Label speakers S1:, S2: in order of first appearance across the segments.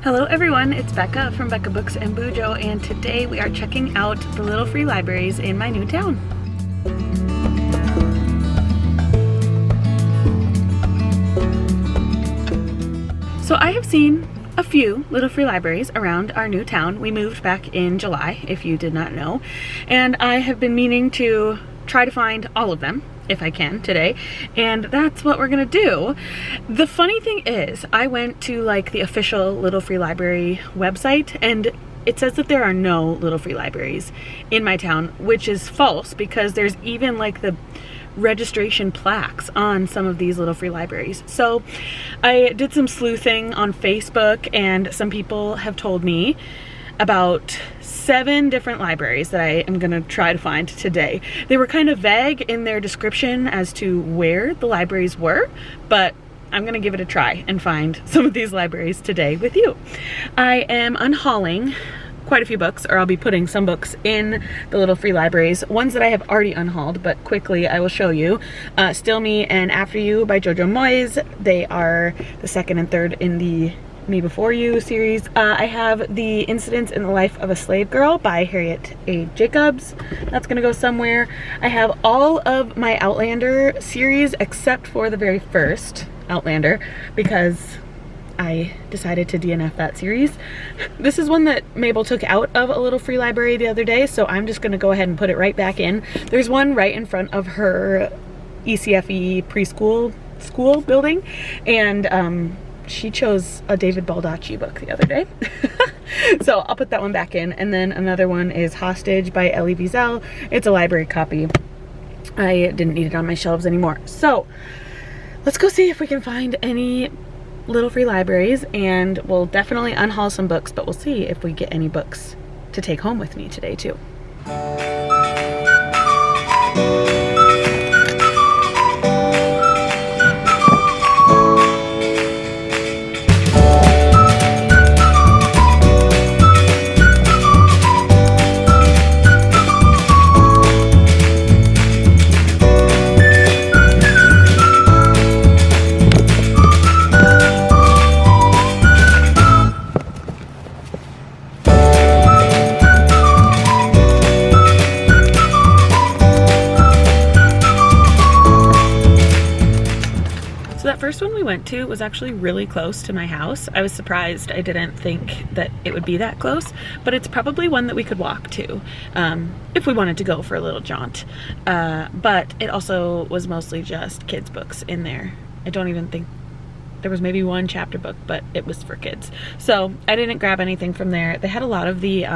S1: Hello everyone, it's Becca from Becca Books and Bujo, and today we are checking out the little free libraries in my new town. So I have seen a few little free libraries around our new town. We moved back in July, if you did not know, and I have been meaning to try to find all of them if I can today, and that's what we're gonna do. The funny thing is, I went to like the official Little Free Library website, and it says that there are no little free libraries in my town, which is false because there's even like the registration plaques on some of these little free libraries. So I did some sleuthing on Facebook, and some people have told me about 7 different libraries that I am gonna try to find today. They were kind of vague in their description as to where the libraries were, but I'm gonna give it a try and find some of these libraries today with you. I am unhauling quite a few books, or I'll be putting some books in the little free libraries, ones that I have already unhauled, but quickly I will show you. Still Me and After You by Jojo Moyes. They are the second and third in the Me Before You series. I have The Incidents in the Life of a Slave Girl by Harriet A. Jacobs. That's gonna go somewhere. I have all of my Outlander series except for the very first Outlander because I decided to DNF that series. This is one that Mabel took out of a little free library the other day, so I'm just gonna go ahead and put it right back in. There's one right in front of her ECFE preschool school building, and she chose a David Baldacci book the other day. So I'll put that one back in. And then another one is Hostage by Elie Wiesel. It's a library copy. I didn't need it on my shelves anymore. So let's go see if we can find any little free libraries, and we'll definitely unhaul some books, but we'll see if we get any books to take home with me today too. First one we went to was actually really close to my house. I was surprised. I didn't think that it would be that close, but it's probably one that we could walk to if we wanted to go for a little jaunt. But it also was mostly just kids books in there. I don't even think there was maybe one chapter book, but it was for kids. So I didn't grab anything from there. They had a lot of the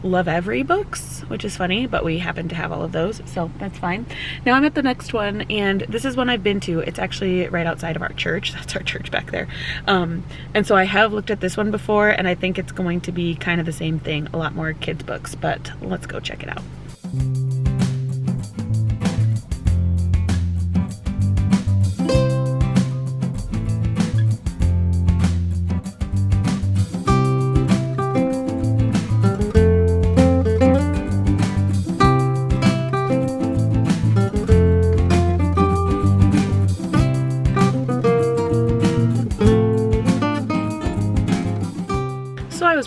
S1: Love Every books, which is funny, but we happen to have all of those, so that's fine. Now I'm at the next one, and this is one I've been to. It's actually right outside of our church. That's our church back there. And so I have looked at this one before, and I think it's going to be kind of the same thing, a lot more kids books, but let's go check it out.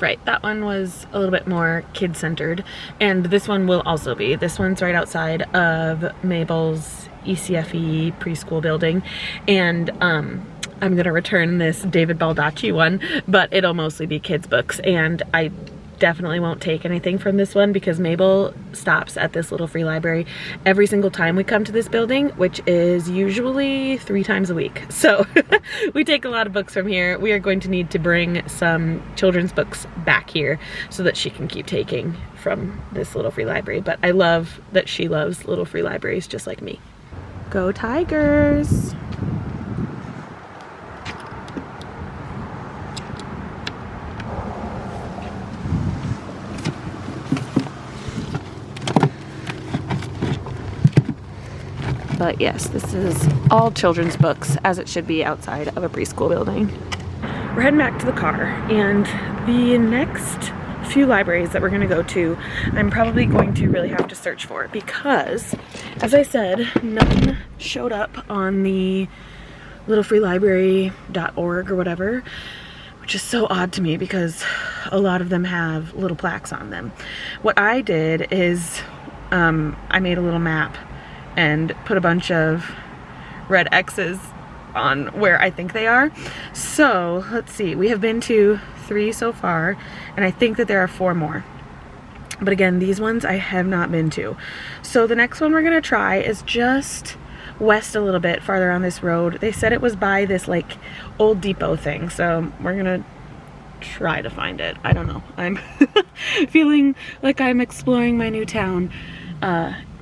S1: Right, that one was a little bit more kid-centered, and this one will also be. This one's right outside of Mabel's ECFE preschool building, and I'm gonna return this David Baldacci one, but it'll mostly be kids books, and I definitely won't take anything from this one because Mabel stops at this little free library every single time we come to this building, which is usually 3 times a week. So we take a lot of books from here. We are going to need to bring some children's books back here so that she can keep taking from this little free library. But I love that she loves little free libraries just like me. Go Tigers! But yes, this is all children's books, as it should be outside of a preschool building. We're heading back to the car, and the next few libraries that we're going to go to, I'm probably going to really have to search for, because, as I said, none showed up on the littlefreelibrary.org or whatever. which is so odd to me because a lot of them have little plaques on them. What I did is I made a little map and put a bunch of red X's on where I think they are. So let's see, we have been to 3 so far, and I think that there are 4 more. But again, these ones I have not been to. So the next one we're gonna try is just west a little bit farther on this road. They said it was by this like old depot thing, so we're gonna try to find it. I don't know. I'm feeling like I'm exploring my new town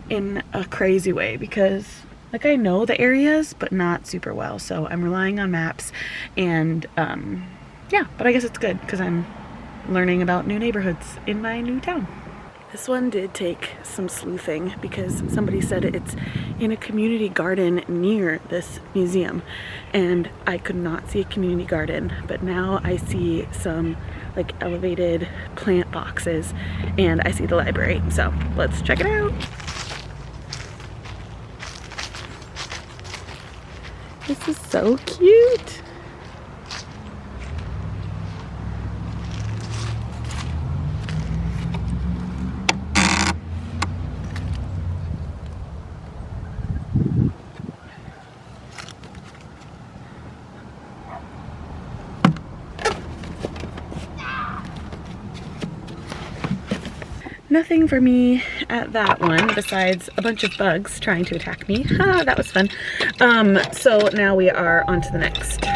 S1: in a crazy way because like I know the areas but not super well, so I'm relying on maps. And yeah, but I guess it's good because I'm learning about new neighborhoods in my new town. This one did take some sleuthing because somebody said it's in a community garden near this museum, and I could not see a community garden, but now I see some like elevated plant boxes and I see the library, so let's check it out. This is so cute. Nothing for me at that one besides a bunch of bugs trying to attack me. Ha, that was fun. So now we are on to the next.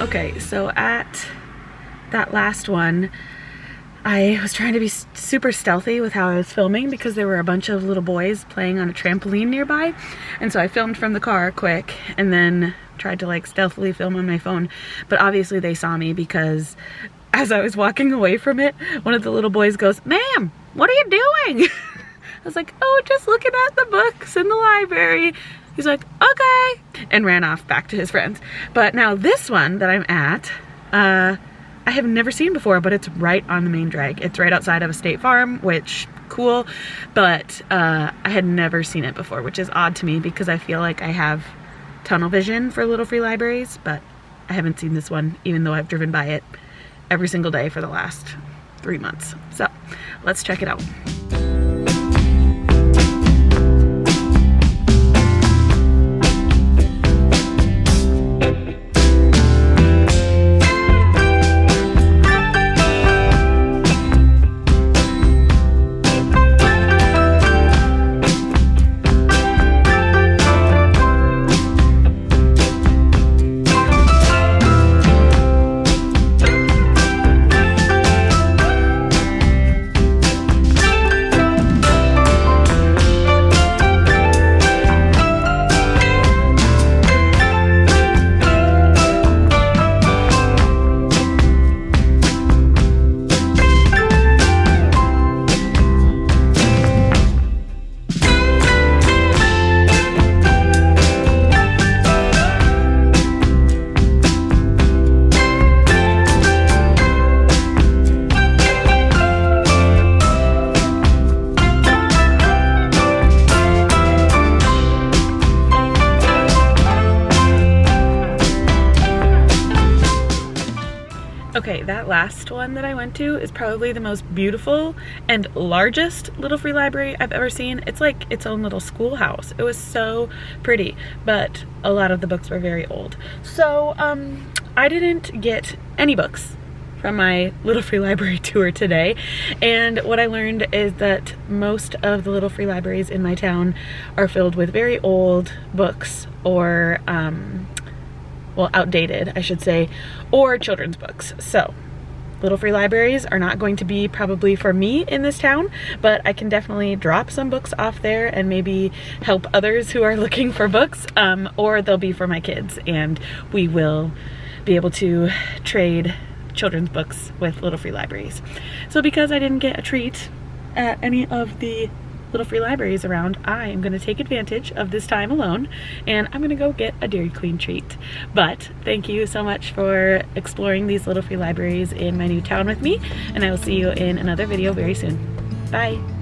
S1: Okay, so at that last one, I was trying to be super stealthy with how I was filming because there were a bunch of little boys playing on a trampoline nearby. And so I filmed from the car quick and then tried to like stealthily film on my phone. But obviously they saw me because as I was walking away from it, one of the little boys goes, "Ma'am, what are you doing?" I was like, "Oh, just looking at the books in the library." He's like, "Okay," and ran off back to his friends. But now this one that I'm at, I have never seen before, but it's right on the main drag. It's right outside of a state farm, which cool, but I had never seen it before, which is odd to me because I feel like I have tunnel vision for little free libraries, but I haven't seen this one, even though I've driven by it every single day for the last 3 months. So let's check it out. Okay, that last one that I went to is probably the most beautiful and largest little free library I've ever seen. It's like its own little schoolhouse. It was so pretty, but a lot of the books were very old. So I didn't get any books from my little free library tour today, and what I learned is that most of the little free libraries in my town are filled with very old books, or well, outdated, I should say, or children's books. So little free libraries are not going to be probably for me in this town, but I can definitely drop some books off there and maybe help others who are looking for books, or they'll be for my kids, and we will be able to trade children's books with little free libraries. So because I didn't get a treat at any of the little free libraries around, I am going to take advantage of this time alone and I'm going to go get a Dairy Queen treat. But thank you so much for exploring these little free libraries in my new town with me, and I will see you in another video very soon. Bye!